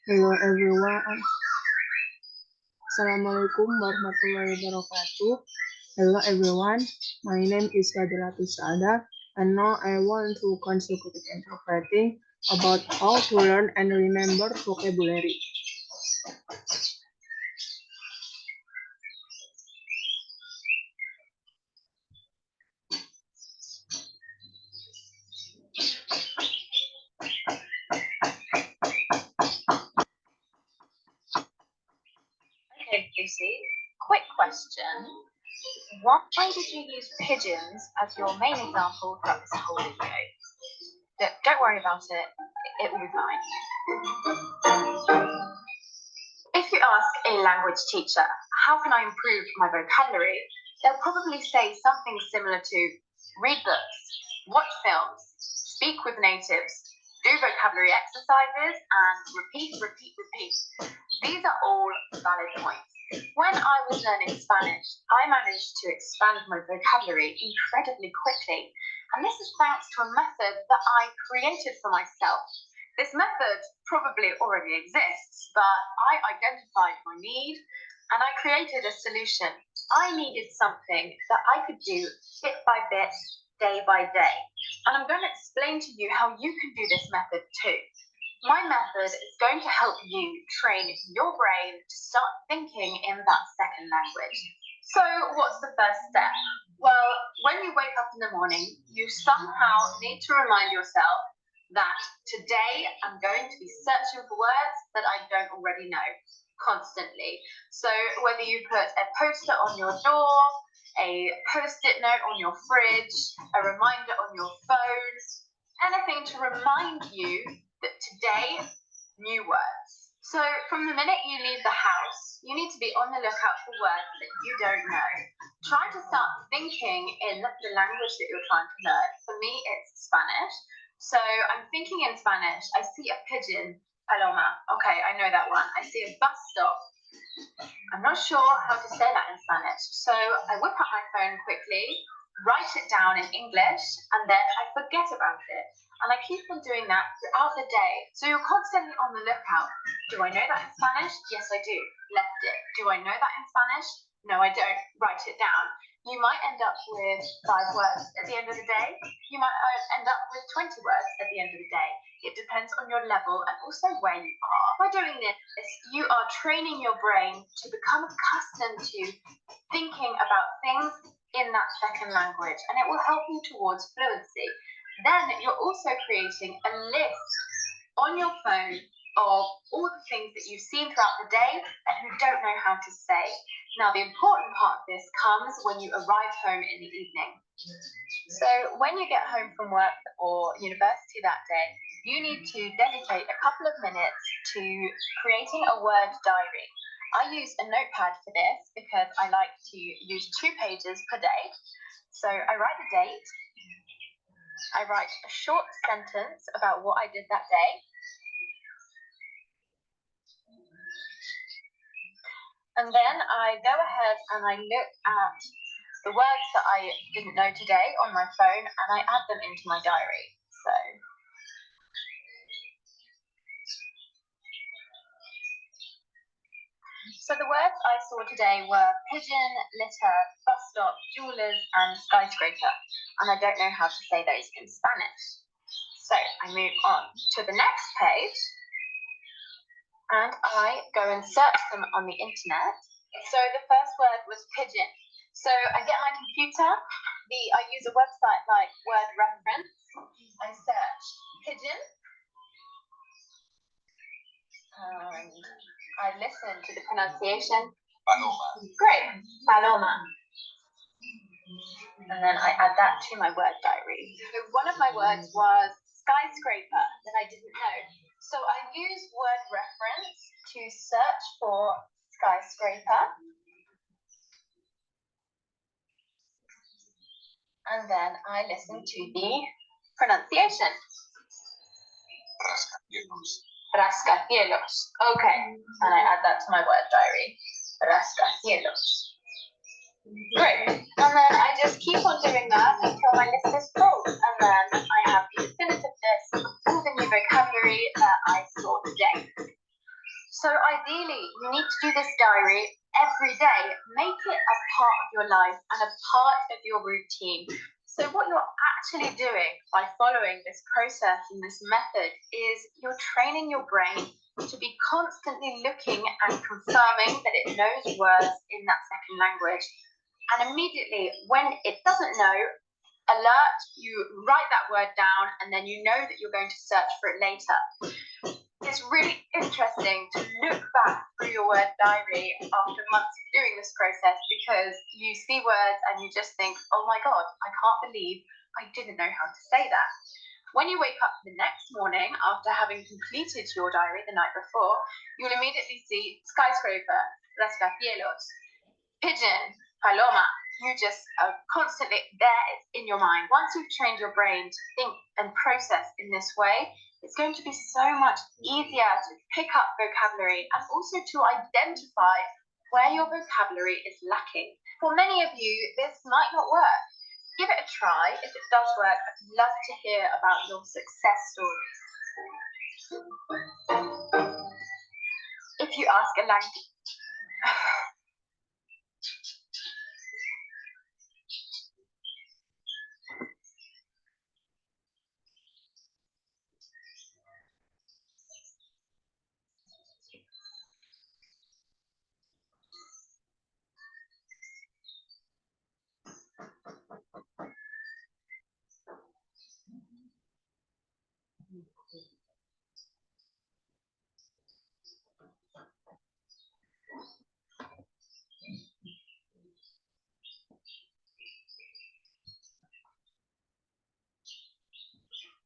Hello everyone. Assalamualaikum warahmatullahi wabarakatuh. Hello everyone. My name is Fadila Tusada, and now I want to consecutive interpreting about how to learn and remember vocabulary. Okay, Lucy, quick question. Why did you use pigeons as your main example throughout this whole video? Don't worry about it, it will be fine. If you ask a language teacher, how can I improve my vocabulary? They'll probably say something similar to read books, watch films, speak with natives, do vocabulary exercises, and repeat. These are all valid points. When I was learning Spanish, I managed to expand my vocabulary incredibly quickly, and this is thanks to a method that I created for myself. This method probably already exists, but I identified my need and I created a solution. I needed something that I could do bit by bit, day by day. And I'm going to explain to you how you can do this method too. My method is going to help you train your brain to start thinking in that second language. So what's the first step? Well, when you wake up in the morning, you somehow need to remind yourself that today I'm going to be searching for words that I don't already know constantly. So whether you put a poster on your door, a post-it note on your fridge, a reminder on your phone, anything to remind you that today, new words. So from the minute you leave the house, you need to be on the lookout for words that you don't know. Try to start thinking in the language that you're trying to learn. For me, it's Spanish. So I'm thinking in Spanish. I see a pigeon, paloma. Okay, I know that one. I see a bus stop. I'm not sure how to say that in Spanish. So I whip up my phone quickly, write it down in English, and then I forget about it. And I keep on doing that throughout the day. So you're constantly on the lookout. Do I know that in Spanish? Yes, I do. Left it. Do I know that in Spanish? No, I don't. Write it down. You might end up with 5 words at the end of the day. You might end up with 20 words at the end of the day. It depends on your level and also where you are. By doing this, you are training your brain to become accustomed to thinking about things in that second language, and it will help you towards fluency. Then you're also creating a list on your phone of all the things that you've seen throughout the day that you don't know how to say. Now, the important part of this comes when you arrive home in the evening. So when you get home from work or university that day, you need to dedicate a couple of minutes to creating a word diary. I use a notepad for this because I like to use 2 pages per day. So I write the date, I write a short sentence about what I did that day, and then I go ahead and I look at the words that I didn't know today on my phone and I add them into my diary. So the words I saw today were pigeon, litter, bus stop, jewelers, and skyscraper. And I don't know how to say those in Spanish. So I move on to the next page and I go and search them on the internet. So the first word was pigeon. So I get my computer, I use a website like Word Reference. I search pigeon. And I listen to the pronunciation. Paloma. Great, paloma. And then I add that to my word diary. So one of my words was skyscraper that I didn't know. So I use Word Reference to search for skyscraper. And then I listen to the pronunciation. Rascacielos. Rascacielos. Okay, and I add that to my word diary. Rascacielos. Great. And then I just keep on doing that until my list is full. And then I have the definitive list of all the new vocabulary that I saw today. Ideally, you need to do this diary every day. Make it a part of your life and a part of your routine. So what you're actually doing by following this process and this method is you're training your brain to be constantly looking and confirming that it knows words in that second language. And immediately, when it doesn't know, alert, you write that word down, and then you know that you're going to search for it later. It's really interesting to look back through your word diary after months of doing this process, because you see words and you just think, oh my God, I can't believe I didn't know how to say that. When you wake up the next morning after having completed your diary the night before, you'll immediately see skyscraper, rascacielos, pigeon, paloma. You just are constantly there, it's in your mind. Once you've trained your brain to think and process in this way, it's going to be so much easier to pick up vocabulary and also to identify where your vocabulary is lacking. For many of you, this might not work. Give it a try. If it does work, I'd love to hear about your success stories. If you ask a language...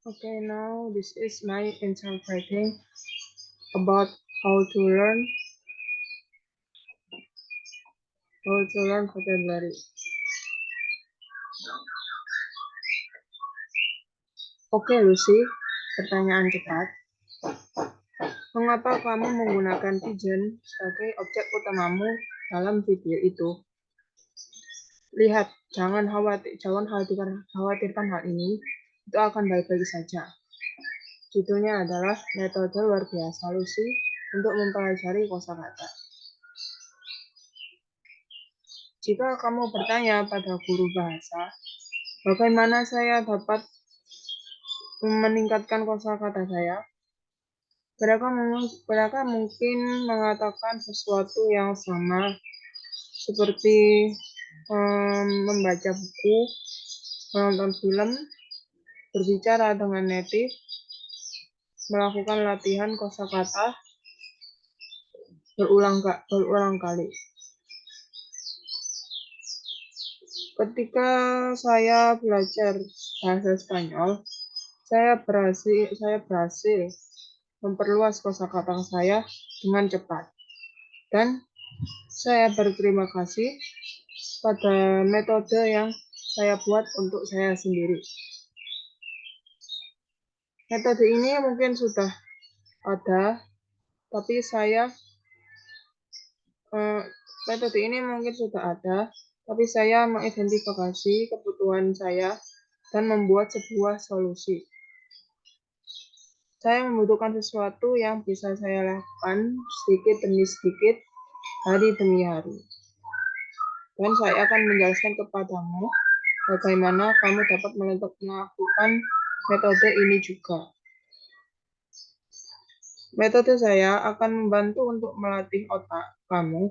Okay, now this is my interpreting about how to learn vocabulary. Oke, Lucy, pertanyaan cepat. Mengapa kamu menggunakan pigeon sebagai objek utamamu dalam video itu? Lihat, jangan khawatirkan hal ini. Itu akan baik-baik saja. Judulnya adalah metode luar biasa Lucy untuk mempelajari kosakata. Jika kamu bertanya pada guru bahasa, bagaimana saya dapat meningkatkan kosakata saya? Mereka mungkin mengatakan sesuatu yang sama, seperti membaca buku, menonton film, berbicara dengan native, melakukan latihan kosakata berulang kali. Ketika saya belajar bahasa Spanyol, saya berhasil memperluas kosakata saya dengan cepat. Dan saya berterima kasih pada metode yang saya buat untuk saya sendiri. Metode ini mungkin sudah ada, tapi saya mengidentifikasi kebutuhan saya dan membuat sebuah solusi. Saya membutuhkan sesuatu yang bisa saya lakukan sedikit demi sedikit, hari demi hari. Dan saya akan menjelaskan kepadamu bagaimana kamu dapat melakukan metode ini juga. Metode saya akan membantu untuk melatih otak kamu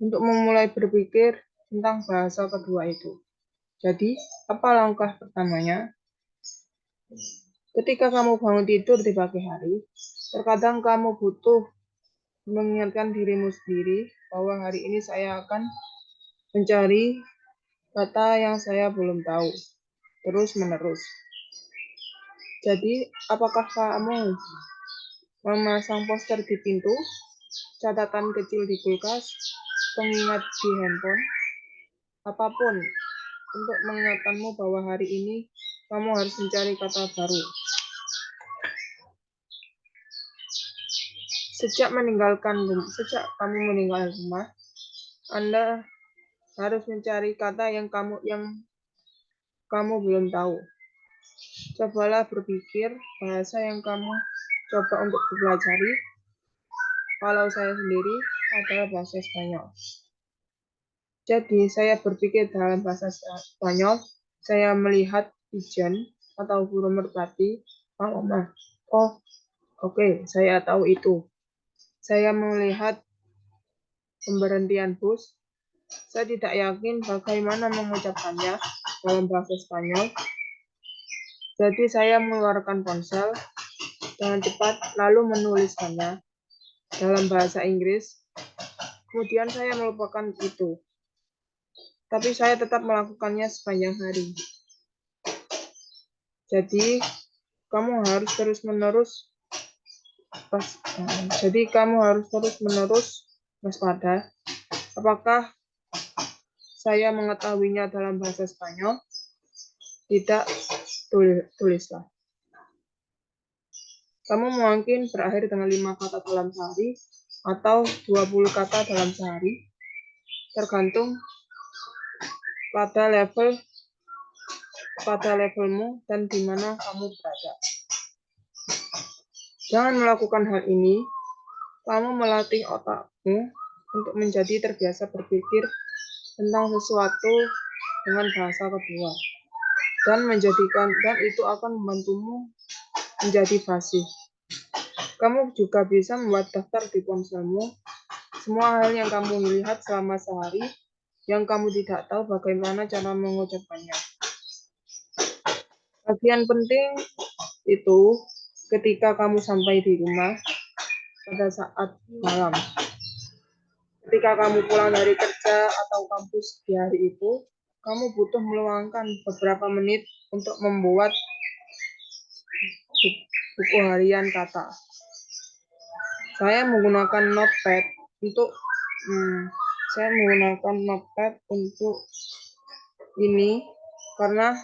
untuk memulai berpikir tentang bahasa kedua itu. Jadi, apa langkah pertamanya? Ketika kamu bangun tidur di pagi hari, terkadang kamu butuh mengingatkan dirimu sendiri bahwa hari ini saya akan mencari kata yang saya belum tahu, terus-menerus. Jadi, apakah kamu memasang poster di pintu, catatan kecil di kulkas, pengingat di handphone, apapun untuk mengingatkanmu bahwa hari ini kamu harus mencari kata baru. Sejak kamu meninggalkan rumah, Anda harus mencari kata yang kamu belum tahu. Cobalah berpikir bahasa yang kamu coba untuk dipelajari. kalau saya sendiri adalah bahasa Spanyol. Jadi, saya berpikir dalam bahasa Spanyol, saya melihat pigeon atau burung merpati, paloma. Oh, oke, saya tahu itu. Saya melihat pemberhentian bus. Saya tidak yakin bagaimana mengucapkannya dalam bahasa Spanyol. Jadi, saya mengeluarkan ponsel dengan cepat, lalu menuliskannya dalam bahasa Inggris. Kemudian saya melupakan itu. Tapi saya tetap melakukannya sepanjang hari. Jadi, kamu harus terus-menerus waspada. Apakah saya mengetahuinya dalam bahasa Spanyol? Tidak, tulislah. Kamu mungkin berakhir dengan 5 kata dalam sehari atau 20 kata dalam sehari, tergantung pada levelmu dan di mana kamu berada. Jangan melakukan hal ini, kamu melatih otakmu untuk menjadi terbiasa berpikir tentang sesuatu dengan bahasa kedua dan itu akan membantumu menjadi fasih. Kamu juga bisa membuat daftar di ponselmu semua hal yang kamu lihat selama sehari yang kamu tidak tahu bagaimana cara mengucapkannya. Bagian penting itu ketika kamu sampai di rumah pada saat malam. Ketika kamu pulang dari kerja atau kampus di hari itu, kamu butuh meluangkan beberapa menit untuk membuat buku harian kata. Saya menggunakan notepad untuk ini karena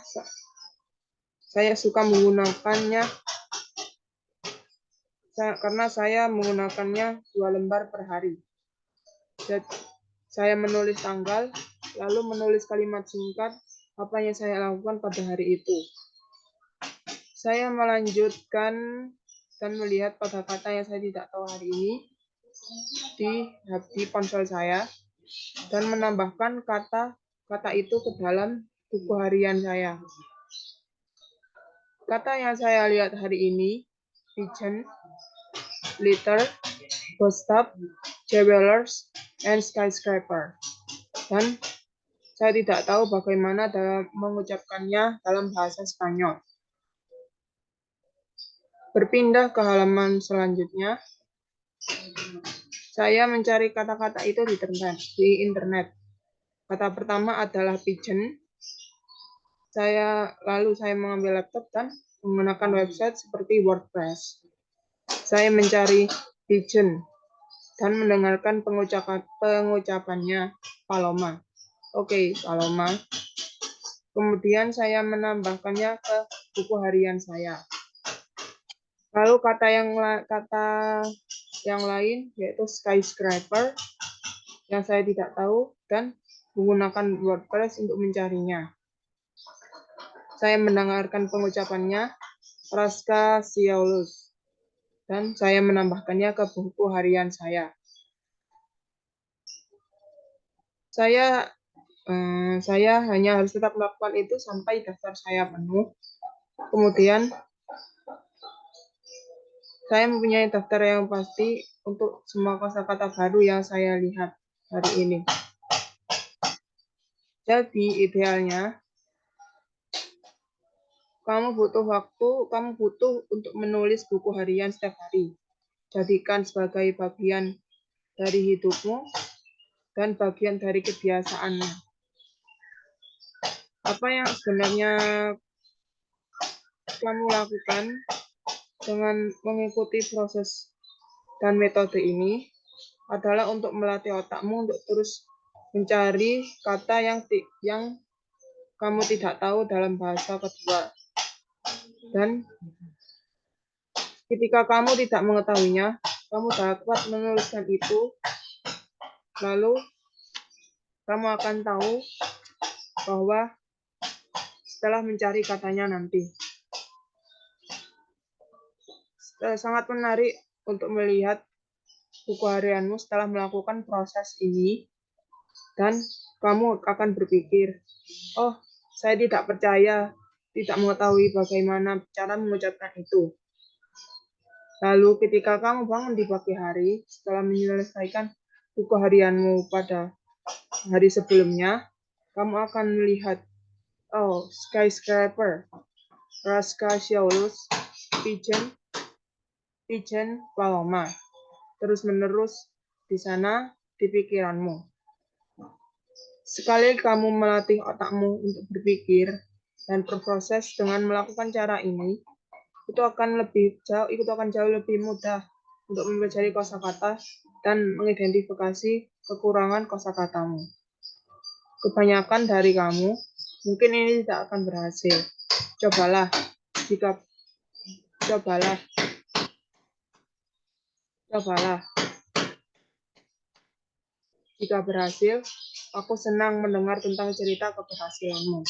saya suka menggunakannya karena saya menggunakannya 2 lembar per hari. Jadi, saya menulis tanggal, lalu menulis kalimat singkat apa yang saya lakukan pada hari itu. Saya melanjutkan dan melihat pada kata yang saya tidak tahu hari ini di ponsel saya dan menambahkan kata itu ke dalam buku harian saya. Kata yang saya lihat hari ini, pigeon, litter, bus stop, jewelers, and skyscraper. Dan saya tidak tahu bagaimana mengucapkannya dalam bahasa Spanyol. Berpindah ke halaman selanjutnya. Saya mencari kata-kata itu di internet. Kata pertama adalah pigeon. Lalu saya mengambil laptop dan menggunakan website seperti WordPress. Saya mencari pigeon dan mendengarkan pengucapannya paloma. Oke, paloma. Kemudian saya menambahkannya ke buku harian saya. Lalu kata yang lain yaitu skyscraper yang saya tidak tahu dan menggunakan WordPress untuk mencarinya. Saya mendengarkan pengucapannya rascacielos dan saya menambahkannya ke buku harian saya. Saya hanya harus tetap melakukan itu sampai daftar saya penuh. Kemudian saya mempunyai daftar yang pasti untuk semua kosakata baru yang saya lihat hari ini. Jadi idealnya kamu butuh untuk menulis buku harian setiap hari. Jadikan sebagai bagian dari hidupmu dan bagian dari kebiasaanmu. Apa yang sebenarnya kamu lakukan dengan mengikuti proses dan metode ini adalah untuk melatih otakmu untuk terus mencari kata yang kamu tidak tahu dalam bahasa kedua. Dan ketika kamu tidak mengetahuinya, kamu dapat menuliskan itu, lalu kamu akan tahu bahwa setelah mencari katanya nanti. Sangat menarik untuk melihat buku harianmu setelah melakukan proses ini, dan kamu akan berpikir, oh, saya tidak percaya, tidak mengetahui bagaimana cara mengucapkan itu. Lalu ketika kamu bangun di pagi hari, setelah menyelesaikan buku harianmu pada hari sebelumnya, kamu akan melihat, oh, skyscraper, Rascasiolus, pigeon, paloma, terus-menerus di sana di pikiranmu. Sekali kamu melatih otakmu untuk berpikir dan berproses dengan melakukan cara ini, itu akan jauh lebih mudah untuk mempelajari kosakata dan mengidentifikasi kekurangan kosakatamu. Kebanyakan dari kamu mungkin ini tidak akan berhasil. Cobalah. Jika berhasil, aku senang mendengar tentang cerita keberhasilanmu.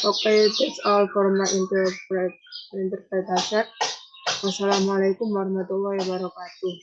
Okay, that's all for my interpretation. Wassalamualaikum warahmatullahi wabarakatuh.